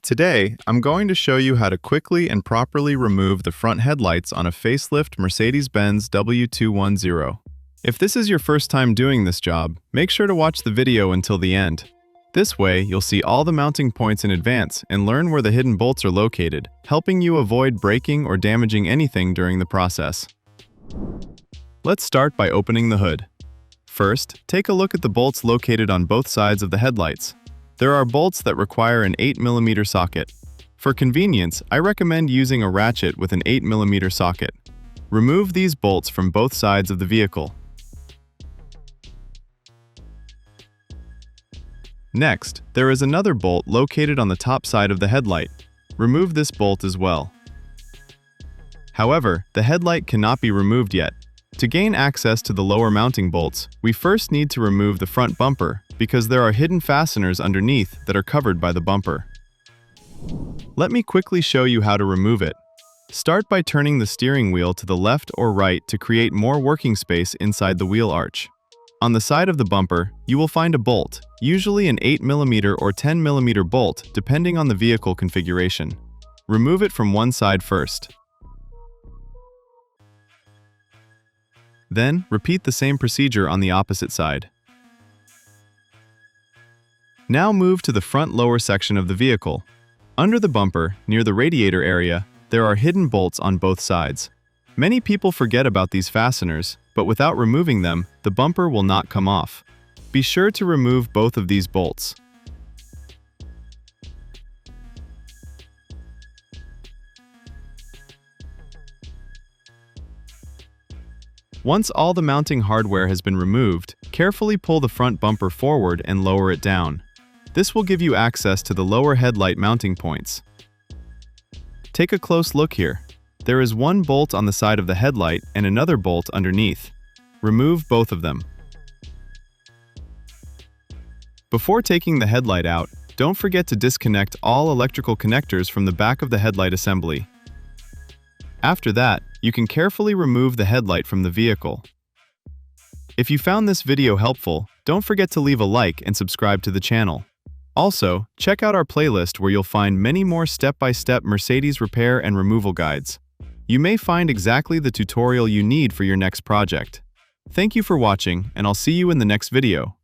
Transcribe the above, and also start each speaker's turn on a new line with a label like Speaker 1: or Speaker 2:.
Speaker 1: Today, I'm going to show you how to quickly and properly remove the front headlights on a facelift Mercedes-Benz W210. If this is your first time doing this job, make sure to watch the video until the end. This way, you'll see all the mounting points in advance and learn where the hidden bolts are located, helping you avoid breaking or damaging anything during the process. Let's start by opening the hood. First, take a look at the bolts located on both sides of the headlights. There are bolts that require an 8mm socket. For convenience, I recommend using a ratchet with an 8mm socket. Remove these bolts from both sides of the vehicle. Next, there is another bolt located on the top side of the headlight. Remove this bolt as well. However, the headlight cannot be removed yet. To gain access to the lower mounting bolts, we first need to remove the front bumper because there are hidden fasteners underneath that are covered by the bumper. Let me quickly show you how to remove it. Start by turning the steering wheel to the left or right to create more working space inside the wheel arch. On the side of the bumper, you will find a bolt, usually an 8mm or 10mm bolt depending on the vehicle configuration. Remove it from one side first. Then, repeat the same procedure on the opposite side. Now move to the front lower section of the vehicle. Under the bumper, near the radiator area, there are hidden bolts on both sides. Many people forget about these fasteners, but without removing them, the bumper will not come off. Be sure to remove both of these bolts. Once all the mounting hardware has been removed, carefully pull the front bumper forward and lower it down. This will give you access to the lower headlight mounting points. Take a close look here. There is one bolt on the side of the headlight and another bolt underneath. Remove both of them. Before taking the headlight out, don't forget to disconnect all electrical connectors from the back of the headlight assembly. After that, you can carefully remove the headlight from the vehicle. If you found this video helpful, don't forget to leave a like and subscribe to the channel. Also, check out our playlist where you'll find many more step-by-step Mercedes repair and removal guides. You may find exactly the tutorial you need for your next project. Thank you for watching, and I'll see you in the next video.